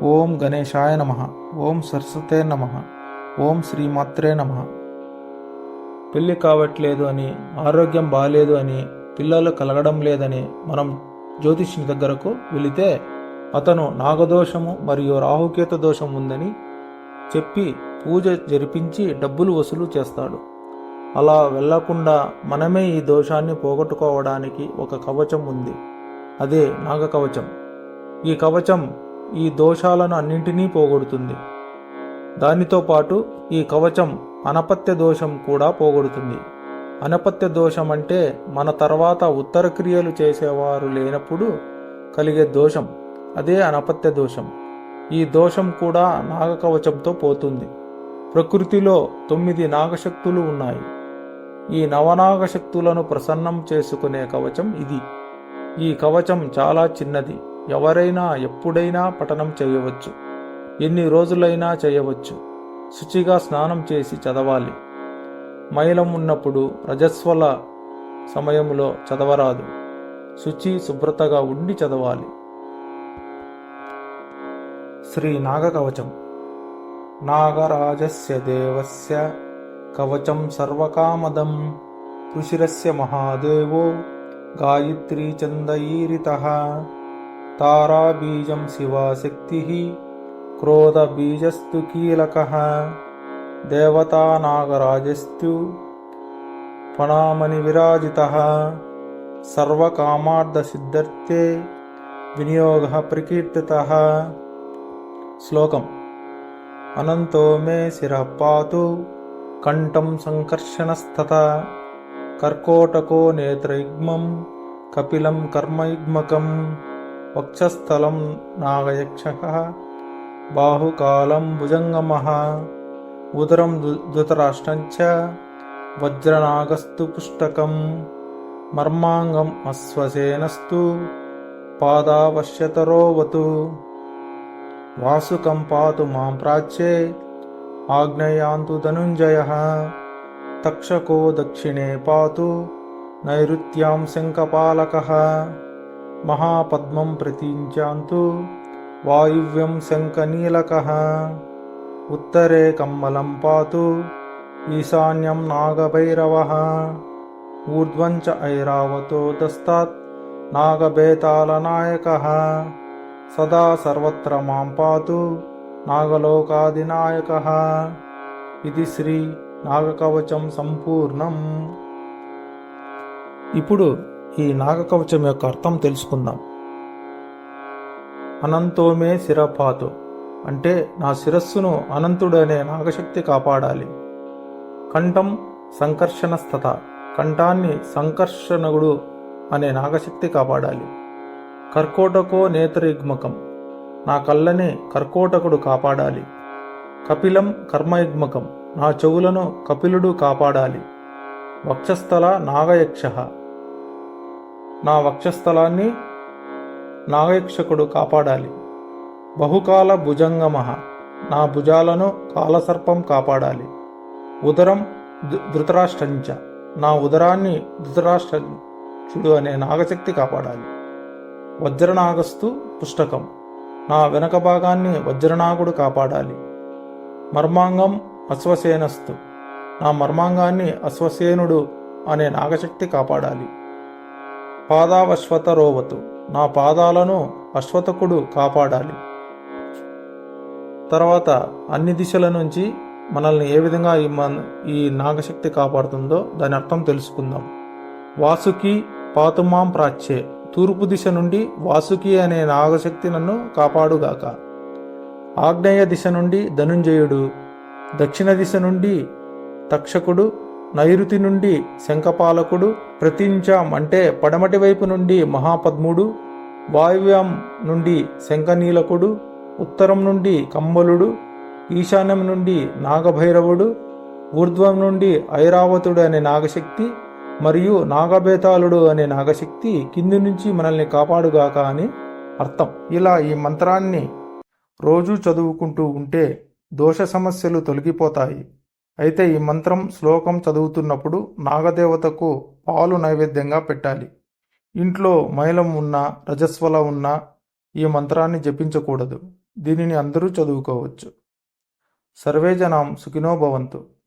ఓం గణేశాయ నమః. ఓం సరస్వతే నమః. ఓం శ్రీమాత్రే నమః. పెళ్లి కావట్లేదు అని, ఆరోగ్యం బాలేదు అని, పిల్లలు కలగడం లేదని మనం జ్యోతిష్యుని దగ్గరకు వెళితే అతను నాగదోషము మరియు రాహుకేతు దోషం ఉందని చెప్పి పూజ జరిపించి డబ్బులు వసూలు చేస్తాడు. అలా వెళ్లకుండా మనమే ఈ దోషాన్ని పోగొట్టుకోవడానికి ఒక కవచం ఉంది. అదే నాగ కవచం. ఈ కవచం ఈ దోషాలను అన్నింటినీ పోగొడుతుంది. దానితో పాటు ఈ కవచం అనపత్య దోషం కూడా పోగొడుతుంది. అనపత్య దోషం అంటే మన తర్వాత ఉత్తర క్రియలు చేసేవారు లేనప్పుడు కలిగే దోషం. అదే అనపత్య దోషం. ఈ దోషం కూడా నాగకవచంతో పోతుంది. ప్రకృతిలో 9 నాగశక్తులు ఉన్నాయి. ఈ నవనాగశక్తులను ప్రసన్నం చేసుకునే కవచం ఇది. ఈ కవచం చాలా చిన్నది. ఎవరైనా ఎప్పుడైనా పఠనం చేయవచ్చు. ఎన్ని రోజులైనా చేయవచ్చు. శుచిగా స్నానం చేసి చదవాలి. మైలం ఉన్నప్పుడు రజస్వల సమయంలో చదవరాదు. శుచి శుభ్రతగా ఉండి చదవాలి. శ్రీ నాగ కవచం. నాగరాజస్య దేవస్య కవచం సర్వకామదం ఋషిరస్య మహాదేవో గాయత్రీ చందయీరితః తారాబీజం శివాశక్తి క్రోధబీజస్తు కీలకః దేవతా నాగరాజస్తు ఫణామణి విరాజితః సర్వకామార్థసిద్ధర్థే వినియోగః ప్రకీర్తితః. శ్లోకం. అనంతో మే శిరః పాతు కంఠం సంకర్షణస్తథా కర్కోటకో నేత్రయుగ్మం కపిలం కర్మయుగ్మకం వక్షస్థలం నాగయక్షః బాహుకాలం భుజంగమః ఉదరం ధృతరాష్ట్రంచ వజ్రనాగస్తు పుష్టకం మర్మాంగం అశ్వసేనస్తు పాదావశ్యతరోవతు వాసుకం పాతు మాం ప్రాచ్యే ఆగ్నేయాంతు ధనుంజయః తక్షకో దక్షిణే పాతు నైరుత్యాం శంఖపాలకః మహాపద్మం ప్రతించాంతు వాయువ్యం శంఖనీలకః ఉత్తరే కమ్మలం పాతు ఈశాన్యం నాగభైరవః ఊర్ధ్వం చ ఐరావతో దస్తాత్ నాగబేతాళనాయకః సదా సర్వత్ర మాం పాతు నాగలోకాధినాయకః. ఇది శ్రీ నాగకవచం సంపూర్ణం. ఇప్పుడు ఈ నాగకవచం యొక్క అర్థం తెలుసుకుందాం. అనంతోమే శిరపాతు అంటే నా శిరస్సును అనంతుడు అనే నాగశక్తి కాపాడాలి. కంఠం సంకర్షణస్తత కంఠాన్ని సంకర్షణుడు అనే నాగశక్తి కాపాడాలి. కర్కోటకో నేత్రయుగ్మకం నా కళ్ళని కర్కోటకుడు కాపాడాలి. కపిలం కర్మయుగ్మకం నా చెవులను కపిలుడు కాపాడాలి. వక్షస్థల నాగయక్షః నా వక్షస్థలాన్ని నాగయక్షకుడు కాపాడాలి. బహుకాల భుజంగమః నా భుజాలను కాలసర్పం కాపాడాలి. ఉదరం ధృతరాష్ట్రంచ నా ఉదరాన్ని ధృతరాష్ట్రుడు అనే నాగశక్తి కాపాడాలి. వజ్రనాగస్తు పుష్టకం నా వెనక భాగాన్ని వజ్రనాగుడు కాపాడాలి. మర్మాంగం అశ్వసేనస్తు నా మర్మాంగాన్ని అశ్వసేనుడు అనే నాగశక్తి కాపాడాలి. పాదావశ్వతరోవతు నా పాదాలను అశ్వతకుడు కాపాడాలి. తర్వాత అన్ని దిశల నుంచి మనల్ని ఏ విధంగా ఈ నాగశక్తి కాపాడుతుందో దాని అర్థం తెలుసుకుందాం. వాసుకి పాతుమాం ప్రాచ్యే తూర్పు దిశ నుండి వాసుకి అనే నాగశక్తి నన్ను కాపాడుగాక. ఆగ్నేయ దిశ నుండి ధనుంజయుడు, దక్షిణ దిశ నుండి తక్షకుడు, నైరుతి నుండి శంఖపాలకుడు, ప్రతించాం అంటే పడమటి వైపు నుండి మహాపద్ముడు, వాయువ్యం నుండి శంఖనీలకుడు, ఉత్తరం నుండి కమ్మలుడు, ఈశాన్యం నుండి నాగభైరవుడు, ఊర్ధ్వం నుండి ఐరావతుడు అనే నాగశక్తి మరియు నాగబేతాళుడు అనే నాగశక్తి కింది నుంచి మనల్ని కాపాడుగాక అని అర్థం. ఇలా ఈ మంత్రాన్ని రోజూ చదువుకుంటూ ఉంటే దోష సమస్యలు తొలగిపోతాయి. అయితే ఈ మంత్రం శ్లోకం చదువుతున్నప్పుడు నాగదేవతకు పాలు నైవేద్యంగా పెట్టాలి. ఇంట్లో మైలం ఉన్నా రజస్వల ఉన్నా ఈ మంత్రాన్ని జపించకూడదు. దీనిని అందరూ చదువుకోవచ్చు. సర్వే జనాం సుఖినో భవంతు.